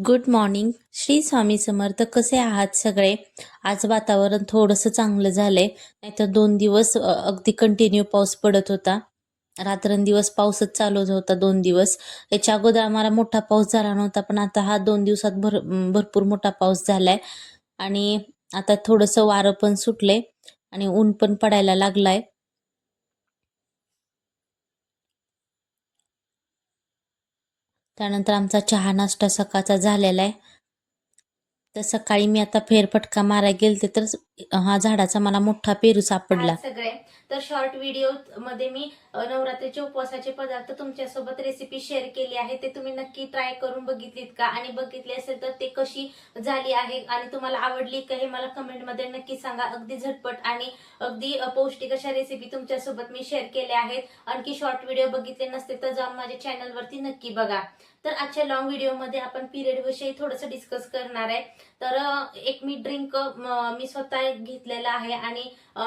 Good morning. Shri Swami Samarth. कसे आहात सगळे? आज वातावरण थोडंसं चांगलं झालंय, नाहीतर 2 दिवस अगदी कंटिन्यू पाऊस पडत होता. रात्रंदिवस पाऊसच चालू होता 2 दिवस. याच्या अगोदर आम्हाला मोठा पाऊस झाला नव्हता, पण आता हा 2 दिवसात भरपूर मोठा पाऊस झालाय. आणि आता थोडंसं वारं पण सुटले आणि ऊन पण पडायला लागलाय. त्यानंतर आमचा चहा नाश्ता सकाळचा झालेला आहे. तर सकाळी मी आता फेरफटका मारायला गेलते, तर हा झाडाचा मला मोठा पेरू सापडला. सगळे तर शॉर्ट व्हिडिओ मध्ये मी नवरात्रीचे उपवासाचे पदार्थ तुमच्यासोबत रेसिपी शेअर केली आहे. ते तुम्ही नक्की ट्राय करून बघितलीत का? आणि बघितली असेल तर ते कशी झाली आहे आणि तुम्हाला आवडली का हे मला कमेंट मध्ये नक्की सांगा. अगदी झटपट आणि अगदी पौष्टिक अशा रेसिपी तुमच्यासोबत मी शेअर केल्या आहेत. आणखी शॉर्ट व्हिडिओ बघितले नसते तर जाऊन माझ्या चॅनलवरती नक्की बघा. तर आजच्या लॉंग व्हिडिओ मध्ये आपण पिरियड विषयी थोडंसं डिस्कस करणार आहे. तर एक मी ड्रिंक मी स्वतः घेतलेला आहे आणि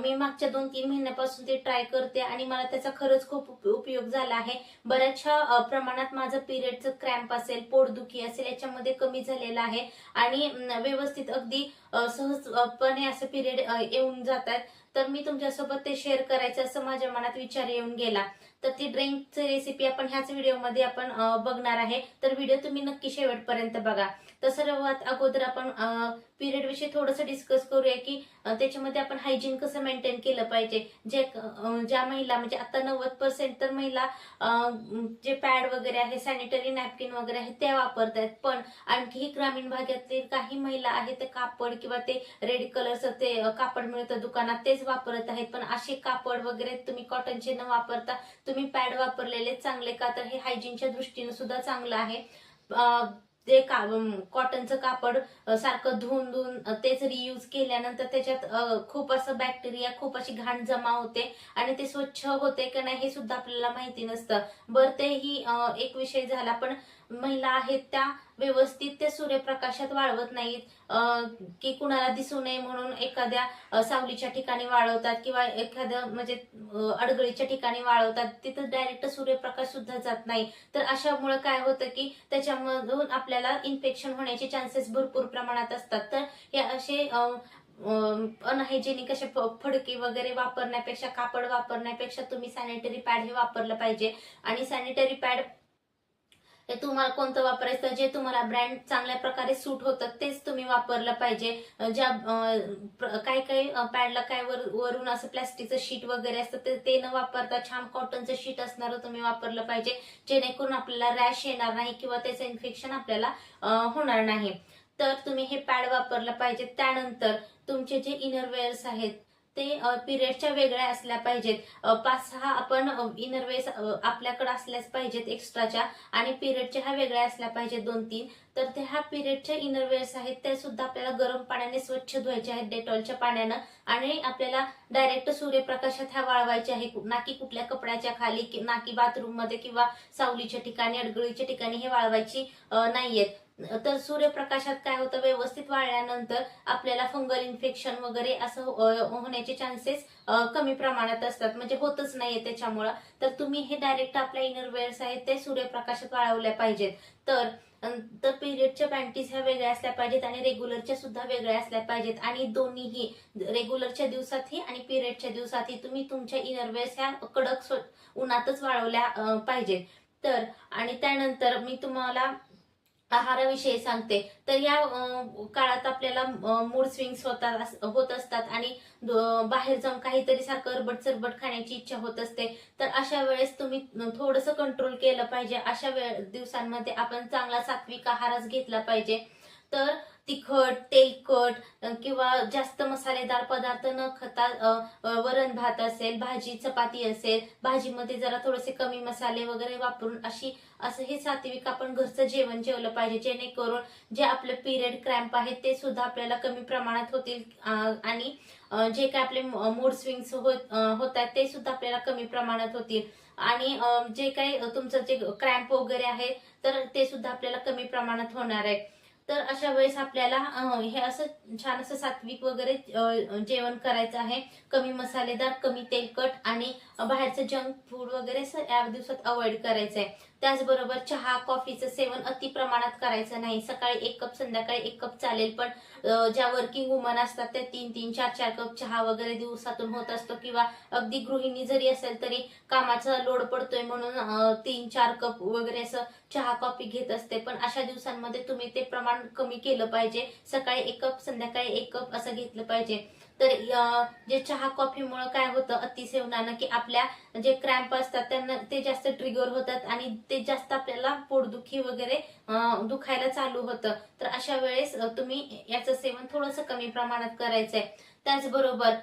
मी मागच्या 2-3 महिन्यापासून ते ट्राय करते आणि मला त्याचा खरंच खूप उपयोग झाला आहे. बऱ्याचशा प्रमाणात माझं पिरियडचं क्रॅम्प असेल, पोटदुखी असेल याच्यामध्ये कमी झालेलं आहे आणि व्यवस्थित अगदी सहजपणे असं पिरियड येऊन जातात. तर मी तुमच्यासोबत ते शेअर करायचं असं माझ्या मनात विचार येऊन गेला. तर ती ड्रिंकची रेसिपी आपण ह्याच व्हिडिओमध्ये आपण बघणार आहे. तर व्हिडिओ तुम्ही नक्की शेवटपर्यंत बघा. तर सर्वात अगोदर आपण पिरियड विषयी थोडंसं डिस्कस करूया की त्याच्यामध्ये आपण हायजीन कसं मेंटेन केलं पाहिजे. ज्या महिला म्हणजे आता 90% तर महिला जे पॅड वगैरे आहे, सॅनिटरी नॅपकिन वगैरे आहे ते वापरतात. पण आणखी ग्रामीण भागातले काही महिला आहेत ते कापड किंवा ते रेड कलरचं ते कापड मिळतं दुकानात तेच वापरत आहेत. पण असे कापड वगैरे तुम्ही कॉटनचे न वापरता तुम्ही पॅड वापरलेले चांगले का? तर हे हायजीनच्या दृष्टीने सुद्धा चांगलं आहे. ते कॉटनचं कापड सारखं धुवून धुवून तेच रियूज केल्यानंतर त्याच्यात खूप असं बॅक्टेरिया, खूप अशी घाण जमा होते आणि ते स्वच्छ होते का नाही हे सुद्धा आपल्याला माहिती नसतं. बरं, तेही एक विषय झाला. पण महिला आहेत त्या व्यवस्थित ते सूर्यप्रकाशात वाळवत नाहीत की कुणाला दिसू नये म्हणून एखाद्या सावलीच्या ठिकाणी वाळवतात किंवा एखाद्या म्हणजे अडगळीच्या ठिकाणी वाळवतात. तिथं डायरेक्ट सूर्यप्रकाश सुद्धा जात नाही. तर अशामुळे काय होतं की त्याच्यामधून आपल्याला इन्फेक्शन होण्याचे चान्सेस भरपूर प्रमाणात असतात. तर हे असे अनहायजेनिक असे फडके वगैरे वापरण्यापेक्षा, कापड वापरण्यापेक्षा तुम्ही सॅनिटरी पॅड हे वापरलं पाहिजे. आणि सॅनिटरी पॅड हे तुम्हाला कोणतं वापरायचं, जे तुम्हाला ब्रँड चांगल्या प्रकारे सूट होतं तेच तुम्ही वापरलं पाहिजे. ज्या काही काही पॅडला काय वरून असं प्लास्टिकचं शीट वगैरे असतं ते न वापरता छान कॉटनचं शीट असणारं तुम्ही वापरलं पाहिजे, जेणेकरून आपल्याला रॅश येणार नाही किंवा त्याचं इन्फेक्शन आपल्याला होणार नाही. तर तुम्ही हे पॅड वापरलं पाहिजे. त्यानंतर तुमचे जे इनरवेअर्स आहेत ते पिरियडच्या वेगळ्या असल्या पाहिजेत. 5-6 आपण इनरवेअर्स आपल्याकडे असल्याच पाहिजेत एक्स्ट्राच्या आणि पिरियडच्या ह्या वेगळ्या असल्या पाहिजेत 2-3. तर ते ह्या पिरियडच्या इनरवेअर्स आहेत ते सुद्धा आपल्याला गरम पाण्याने स्वच्छ धुवायचे आहेत, डेटॉलच्या पाण्यानं. आणि आपल्याला डायरेक्ट सूर्यप्रकाशात ह्या वाळवायचे आहे, ना की कुठल्या कपड्याच्या खाली, ना की बाथरूम मध्ये किंवा सावलीच्या ठिकाणी, अडगळीच्या ठिकाणी हे वाळवायची नाहीयेत. तर सूर्यप्रकाशात काय होतं, व्यवस्थित वाळल्यानंतर आपल्याला फंगल इन्फेक्शन वगैरे असं होण्याचे चान्सेस कमी प्रमाणात असतात, म्हणजे होतच नाहीये त्याच्यामुळं. तर तुम्ही हे डायरेक्ट आपल्या इनरवेअर्स आहेत ते सूर्यप्रकाशात वाळवल्या पाहिजेत. तर तर पिरियडच्या पॅन्टीज ह्या वेगळ्या असल्या पाहिजेत आणि रेग्युलरच्या सुद्धा वेगळ्या असल्या पाहिजेत. आणि दोन्हीही रेग्युलरच्या दिवसातही आणि पिरियडच्या दिवसातही तुम्ही तुमच्या इनरवेअर्स ह्या कडक उन्हातच वाळवल्या पाहिजेत. तर आणि त्यानंतर मी तुम्हाला आहाराविषयी सांगते. तर या काळात आपल्याला मूड स्विंग्स होत असतात आणि बाहेर जाऊन काहीतरी सारखं अरबट चरबट खाण्याची इच्छा होत असते. तर अशा वेळेस तुम्ही थोडंसं कंट्रोल केलं पाहिजे. अशा दिवसांमध्ये आपण चांगला सात्विक आहारच घेतला पाहिजे. तर तिखट, तेलकट किंवा जास्त मसालेदार पदार्थ न खाता वरण भात असेल, भाजी चपाती असेल, भाजीमध्ये जरा थोडेसे कमी मसाले वगैरे वापरून असं हे सात्विक आपण घरचं जेवण जेवलं पाहिजे, जेणेकरून जे आपले पिरियड क्रॅम्प आहेत ते सुद्धा आपल्याला कमी प्रमाणात होतील आणि जे काय आपले मूड स्विंग्स होत आहेत ते सुद्धा आपल्याला कमी प्रमाणात होतील. आणि जे काही तुमचं जे क्रॅम्प वगैरे आहे तर ते सुद्धा आपल्याला कमी प्रमाणात होणार आहे. तर अशा वेळेस आपल्याला हे असं छान असं सात्विक वगैरे जेवण करायचं आहे. कमी मसालेदार, कमी तेलकट आणि बाहेरचं जंक फूड वगैरे या दिवसात अवॉइड करायचं आहे. त्याचबरोबर चहा कॉफीचं सेवन अति प्रमाणात करायचं नाही. सकाळी 1 कप, संध्याकाळी 1 कप चालेल, पण ज्या वर्किंग वुमन असतात त्या 3-3, 4-4 कप चहा वगैरे दिवसातून होत असतो, किंवा अगदी गृहिणी जरी असेल तरी कामाचा लोड पडतोय म्हणून 3-4 कप वगैरे असं चहा कॉफी घेत असते. पण अशा दिवसांमध्ये तुम्ही ते प्रमाण कमी केलं पाहिजे. सकाळी 1 कप, संध्याकाळी 1 कप असं घेतलं पाहिजे. तर जे चहा कॉफीमुळे काय होतं अतिसेवनानं, की आपल्या जे क्रॅम्प असतात त्यांना ते जास्त ट्रिगर होतात आणि ते जास्त आपल्याला पोटदुखी वगैरे दुखायला चालू होतं. तर अशा वेळेस तुम्ही याचं सेवन थोडंसं कमी प्रमाणात करायचंय. त्याचबरोबर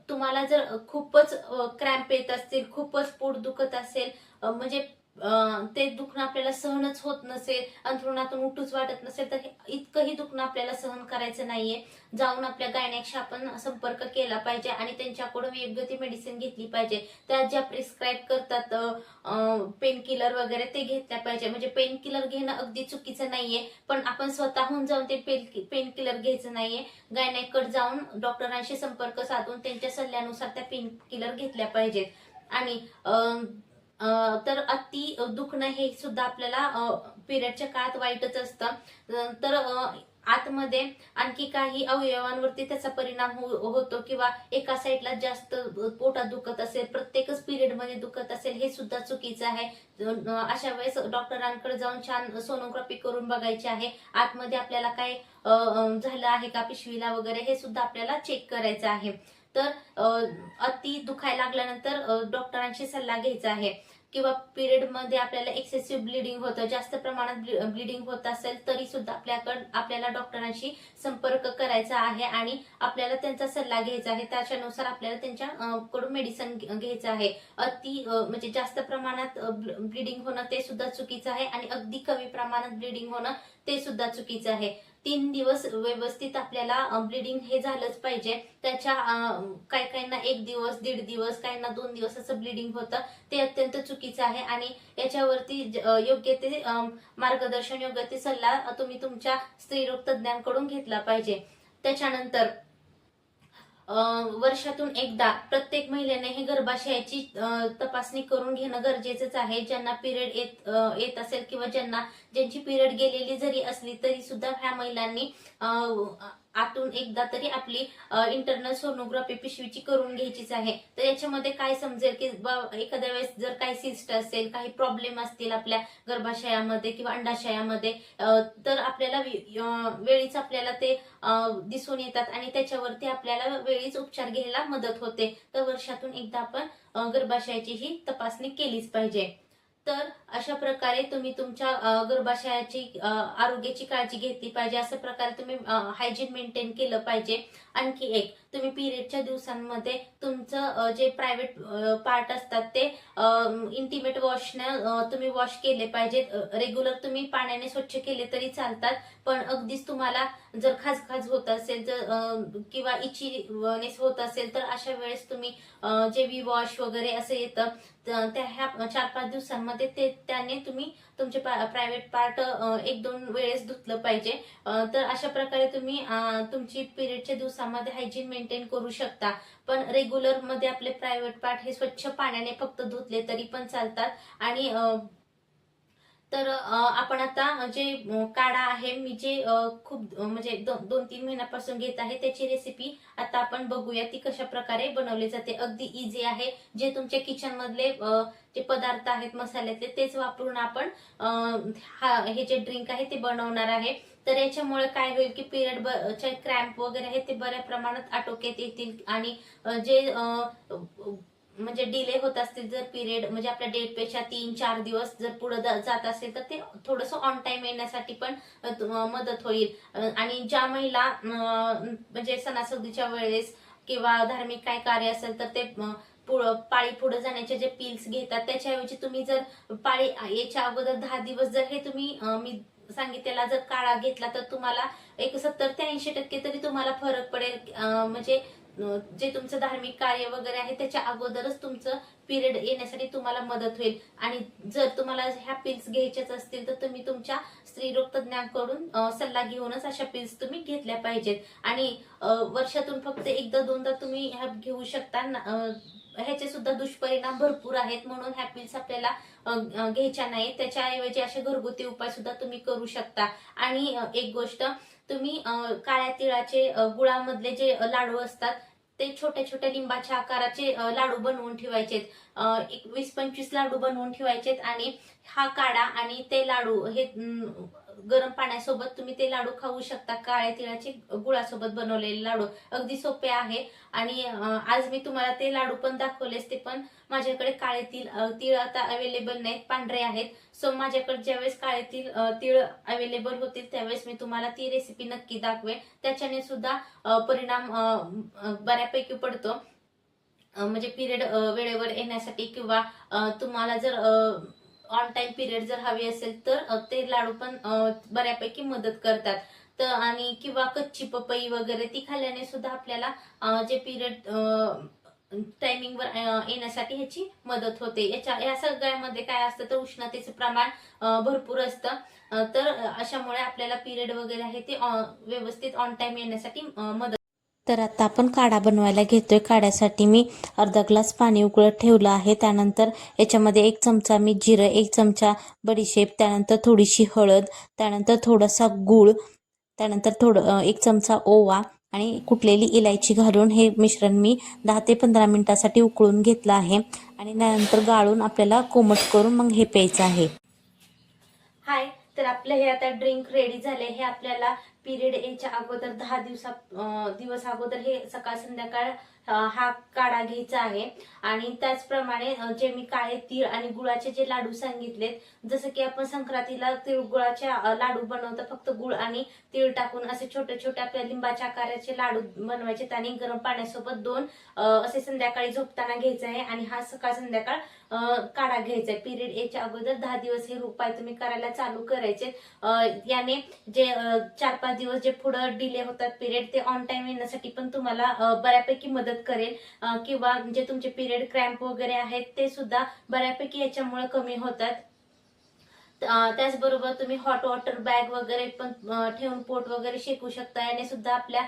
तुम्हाला जर खूपच क्रॅम्प येत असतील, खूपच पोट दुखत असेल, म्हणजे ते दुखणं आपल्याला सहनच होत नसेल, अंथरुणातून उठूच वाटत नसेल, तर इतकंही दुखणं आपल्याला सहन करायचं नाहीये. जाऊन आपल्या गायनेकशी आपण संपर्क केला पाहिजे आणि त्यांच्याकडून योग्य ती मेडिसिन घेतली पाहिजे. त्या ज्या प्रिस्क्राईब करतात पेन किलर वगैरे ते घेतल्या पाहिजे. म्हणजे पेन किलर घेणं अगदी चुकीचं नाहीये, पण आपण स्वतःहून जाऊन ते पेन किलर घ्यायचं नाहीये. गायनेककडे जाऊन डॉक्टरांशी संपर्क साधून त्यांच्या सल्ल्यानुसार त्या पेन किलर घेतल्या पाहिजेत. आणि तर अति दुखणं हे सुद्धा आपल्याला पिरियडच्या काळात वाईटच असतं. तर आतमध्ये आणखी काही अवयवांवरती त्याचा परिणाम होतो, किंवा एका साईडला जास्त पोटात दुखत असेल, प्रत्येकच पिरियड मध्ये दुखत असेल, हे सुद्धा चुकीचं आहे. अशा वेळेस डॉक्टरांकडे जाऊन छान सोनोग्राफी करून बघायची आहे. आतमध्ये आपल्याला काय झालं आहे का पिशवीला वगैरे, हे सुद्धा आपल्याला चेक करायचं आहे. तर अति दुखायला लागल्यानंतर डॉक्टरांशी सल्ला घ्यायचा आहे. किंवा पिरियड मध्ये आपल्याला एक्सेसिव्ह ब्लिडिंग होतं, जास्त प्रमाणात ब्लिडिंग होत असेल तरी सुद्धा आपल्याला डॉक्टरांशी संपर्क करायचा आहे आणि आपल्याला त्यांचा सल्ला घ्यायचा आहे. त्याच्यानुसार आपल्याला त्यांच्याकडून मेडिसिन घ्यायचं आहे. अति म्हणजे जास्त प्रमाणात ब्लिडिंग होणं ते सुद्धा चुकीचं आहे आणि अगदी कमी प्रमाणात ब्लिडिंग होणं ते सुद्धा चुकीचं आहे. 3 दिवस व्यवस्थित आपल्याला ब्लिडिंग हे झालंच पाहिजे. त्याच्या काहींना 1 दिवस, 1.5 दिवस, काहींना 2 दिवस असं ब्लिडिंग होतं, ते अत्यंत चुकीचं आहे. आणि याच्यावरती योग्य ते मार्गदर्शन, योग्य ते सल्ला तुम्ही तुमच्या स्त्रीरोग तज्ञांकडून घेतला पाहिजे. त्याच्यानंतर वर्षातून एकदा प्रत्येक महिलेने हे गर्भाशयाची तपासणी करून घेणं गरजेचंच आहे. ज्यांना पिरियड येत असेल किंवा ज्यांची पिरियड गेलेली जरी असली तरी सुद्धा ह्या महिलांनी आतून एकदा तरी आपली इंटरनल सोनोग्राफी पिशवीची करून घ्यायचीच आहे. तर याच्यामध्ये काय समजेल की एखाद्या वेळेस जर काही सिस्ट असेल, काही प्रॉब्लेम असतील आपल्या गर्भाशयामध्ये किंवा अंडाशयामध्ये, तर आपल्याला वेळीच आपल्याला ते दिसून येतात आणि त्याच्यावरती आपल्याला वेळीच उपचार घ्यायला मदत होते. तर वर्षातून एकदा आपण गर्भाशयाची ही तपासणी केलीच पाहिजे. तर अशा प्रकारे तुम्ही तुमच्या गर्भाशयाची आरोग्याची काळजी घेतली पाहिजे. अशा प्रकारे तुम्ही हायजीन मेंटेन केलं पाहिजे. आणखी एक, तुम्ही पिरियडच्या दिवसांमध्ये तुमचं जे प्रायव्हेट पार्ट असतात ते इंटिमेट वॉशनं तुम्ही वॉश केले पाहिजेत. रेग्युलर तुम्ही पाण्याने स्वच्छ केले तरी चालतात, पण अगदीच तुम्हाला जर खाजखाज होत असेल किंवा इचीनेस होत असेल तर अशा वेळेस तुम्ही जे वी वॉश वगैरे असं येतं त्या ह्या 4-5 दिवसांमध्ये त्याने तुम्ही तुमचे प्रायव्हेट पार्ट 1-2 वेळेस धुतलं पाहिजे. तर अशा प्रकारे तुम्ही तुमची पिरियडच्या दिवसामध्ये हायजीन मेंटेन करू शकता. पण रेग्युलर मध्ये आपले प्रायव्हेट पार्ट हे स्वच्छ पाण्याने फक्त धुतले तरी पण चालतात. आणि तर आपण आता जे काढा आहे, मी जे खूप म्हणजे 2-3 महिन्यापासून घेत आहे, त्याची रेसिपी आता आपण बघूया ती कशा प्रकारे बनवली जाते. अगदी इझी आहे. जे तुमच्या किचन मधले जे पदार्थ आहेत मसाल्यातले तेच वापरून आपण हे जे ड्रिंक आहे ते बनवणार आहे. तर याच्यामुळे काय होईल की पिरियडचे क्रॅम्प वगैरे आहे ते बऱ्या प्रमाणात आटोक्यात येतील आणि जे म्हणजे डिले होत असतील जर पिरियड म्हणजे आपल्या डेट पेक्षा 3-4 दिवस जर पुढे जात असेल तर ते थोडंसं ऑन टाइम येण्यासाठी पण मदत होईल. आणि ज्या महिला म्हणजे सणासुदीच्या वेळेस किंवा धार्मिक काय कार्य असेल तर ते पाळी पुढे जाण्याचे जे पिल्स घेतात, त्याच्याऐवजी तुम्ही जर पाळी याच्या अगोदर 10 दिवस जर हे तुम्ही मी सांगितलेला जर काढा घेतला तर तुम्हाला एक 70 ते 80% तरी तुम्हाला फरक पडेल. म्हणजे जे तुमचं धार्मिक कार्य वगैरे आहे त्याच्या अगोदरच तुमचं पिरियड येण्यासाठी तुम्हाला मदत होईल. आणि जर तुम्हाला ह्या पिल्स घ्यायच्याच असतील तर तुम्ही तुमच्या स्त्रीरोग तज्ञांकडून सल्ला घेऊनच अशा पिल्स तुम्ही घेतल्या पाहिजेत. आणि वर्षातून फक्त 1-2दा तुम्ही ह्या घेऊ शकता. ह्याचे सुद्धा दुष्परिणाम भरपूर आहेत, म्हणून ह्या पिल्स आपल्याला घ्यायच्या नाहीत. त्याच्याऐवजी असे घरगुती उपाय सुद्धा तुम्ही करू शकता. आणि एक गोष्ट, तुम्ही काळ्या तिळाचे गुळामधले जे लाडू असतात ते छोट्या छोट्या लिंबाच्या आकाराचे लाडू बनवून ठेवायचेत. एक 20-25 लाडू बनवून ठेवायचेत आणि हा काढा आणि ते लाडू हे गरम पाण्यासोबत तुम्ही ते लाडू खाऊ शकता. काळ्या तिळाचे गुळासोबत बनवलेले लाडू अगदी सोपे आहे. आणि आज मी तुम्हाला ते लाडू पण दाखवलेच, ते पण माझ्याकडे काळे तीळ आता अवेलेबल नाहीत, पांढरे आहेत. सो माझ्याकडे ज्यावेळेस काळे तीळ अवेलेबल होतील त्यावेळेस मी तुम्हाला ती रेसिपी नक्की दाखवेन. त्याच्याने सुद्धा परिणाम बऱ्यापैकी पडतो. म्हणजे पिरियड वेळेवर येण्यासाठी किंवा तुम्हाला जर ऑन टाइम पिरियड जर हवी असेल तर ते लाडू पण बऱ्यापैकी मदत करतात. तर आणि किंवा कच्ची पपई वगैरे ती खाल्ल्याने सुद्धा आपल्याला जे पिरियड टायमिंगवर येण्यासाठी ह्याची मदत होते. या सगळ्यामध्ये काय असतं तर उष्णतेचं प्रमाण भरपूर असतं. तर अशामुळे आपल्याला पिरियड वगैरे आहे ते व्यवस्थित ऑन टाइम येण्यासाठी मदत. तर आता आपण काढा बनवायला घेतोय. काढ्यासाठी मी अर्धा ग्लास पाणी उकळत ठेवलं आहे. त्यानंतर याच्यामध्ये 1 चमचा मी जिरं, 1 चमचा बडीशेप, त्यानंतर थोडीशी हळद, त्यानंतर थोडासा गूळ, त्यानंतर 1 चमचा ओवा आणि कुटलेली इलायची घालून हे मिश्रण मी 10 ते 15 मिनिटासाठी उकळून घेतलं आहे. आणि त्यानंतर गाळून आपल्याला कोमट करून मग हे प्यायचं आहे. हाय, तर आपलं हे आता ड्रिंक रेडी झाले. हे आपल्याला पिरियड यायच्या अगोदर 10 दिवस अगोदर हे सकाळ संध्याकाळ हा काढा घ्यायचा आहे. आणि त्याचप्रमाणे जे मी काळे तीळ आणि गुळाचे जे लाडू सांगितलेत, जसं की आपण संक्रांतीला तिळगुळाच्या लाडू बनवतो, फक्त गुळ आणि तीळ टाकून असे छोटे छोटे आपल्या लिंबाच्या आकाराचे लाडू बनवायचे आणि गरम पाण्यासोबत 2 असे संध्याकाळी झोपताना घ्यायचे आहे. आणि हा सकाळ संध्याकाळ काढा घ्यायचा आहे. पिरियड याच्या अगोदर 10 दिवस हे उपाय तुम्ही करायला चालू करायचे. याने जे 4-5 दिवस जे पुढे डिले होतात पिरियड, ते ऑन टाइम येण्यासाठी पण तुम्हाला बऱ्यापैकी मदत करेल. किंवा जे तुमचे पिरियड क्रॅम्प वगैरे आहेत ते सुद्धा बऱ्यापैकी याच्यामुळे कमी होतात. त्याचबरोबर तुम्ही हॉट वॉटर बॅग वगैरे पण ठेवून पोट वगैरे शेकू शकता. याने सुद्धा आपल्या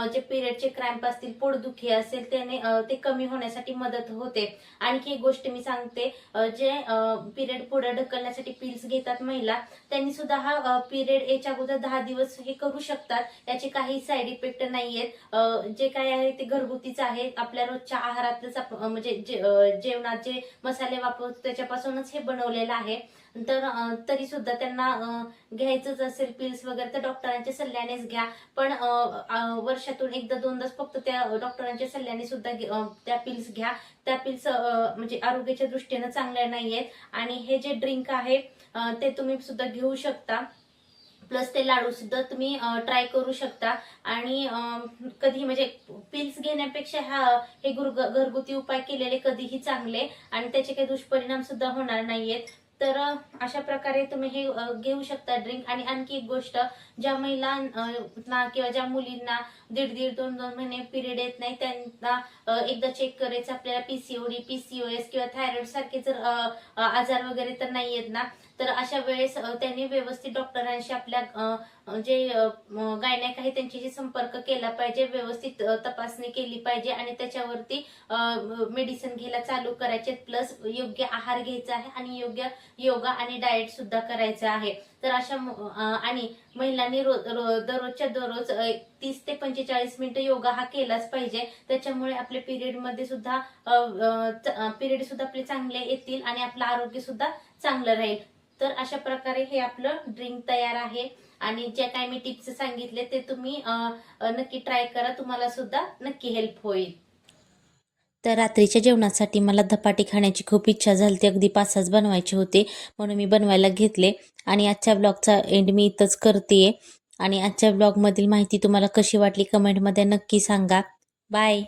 जे पिरियडचे क्रॅम्प असतील, पोटदुखी असेल, त्याने ते कमी होण्यासाठी मदत होते. आणखी एक गोष्ट मी सांगते, जे पिरियड पुढे ढकलण्यासाठी पिल्स घेतात महिला, त्यांनी सुद्धा हा पिरियड याच्या अगोदर 10 दिवस हे करू शकतात. याचे काही साईड इफेक्ट नाहीयेत. जे काय आहे ते घरगुतीच आहे. आपल्या रोजच्या आहारातच म्हणजे जेवणात जे मसाले वापरतो त्याच्यापासूनच हे बनवलेलं आहे. तर तरी सुद्धा त्यांना घ्यायचंच असेल पिल्स वगैरे तर डॉक्टरांच्या सल्ल्यानेच घ्या. पण वर्षातून 1-2दाच फक्त त्या डॉक्टरांच्या सल्ल्याने सुद्धा त्या पिल्स घ्या. त्या पिल्स म्हणजे आरोग्याच्या दृष्टीने चांगल्या नाहीयेत. आणि हे जे ड्रिंक आहे ते तुम्ही सुद्धा घेऊ शकता. प्लस ते लाडू सुद्धा तुम्ही ट्राय करू शकता. आणि कधी म्हणजे पिल्स घेण्यापेक्षा हे घरगुती उपाय केलेले कधीही चांगले आणि त्याचे काही दुष्परिणाम सुद्धा होणार नाहीयेत. तर अशा प्रकारे तुम्ही हे घेऊ शकता ड्रिंक. आणि आणखी एक गोष्ट, ज्या महिलांना किंवा ज्या मुलींना 1.5-2 महिने पिरियड येत नाही, त्यांना एकदा चेक करायचं आपल्याला पीसीओडी, पीसीओएस किंवा थायरॉइड सारखे जर आजार वगैरे तर नाही येत ना, तर अशा वेळेस त्यांनी व्यवस्थित डॉक्टरांशी आपल्या जे गायनॅक आहे त्यांच्याशी संपर्क केला पाहिजे. व्यवस्थित तपासणी केली पाहिजे आणि त्याच्यावरती मेडिसिन घ्यायला चालू करायचे. प्लस योग्य आहार घ्यायचा आहे आणि योग्य योगा आणि डाएट सुद्धा करायचं आहे. तर अशा आणि महिलांनी दररोजच्या दररोज 30 ते 45 मिनिटं योगा हा केलाच पाहिजे. त्याच्यामुळे आपल्या पिरियड मध्ये सुद्धा पिरियड सुद्धा आपले चांगले येतील आणि आपलं आरोग्य सुद्धा चांगलं राहील. तर अशा प्रकारे हे आपलं ड्रिंक तयार आहे. आणि जे काही मी टिप्स सांगितले ते तुम्ही नक्की ट्राय करा, तुम्हाला सुद्धा नक्की हेल्प होईल. तर रात्रीच्या जेवणासाठी मला धपाटे खाण्याची खूप इच्छा झाली. अगदी 5-6 बनवायचे होते, म्हणून मी बनवायला घेतले. आणि आजच्या ब्लॉगचा एंड मी इथंच करते. आणि आजच्या ब्लॉगमधील माहिती तुम्हाला कशी वाटली कमेंटमध्ये नक्की सांगा. बाय.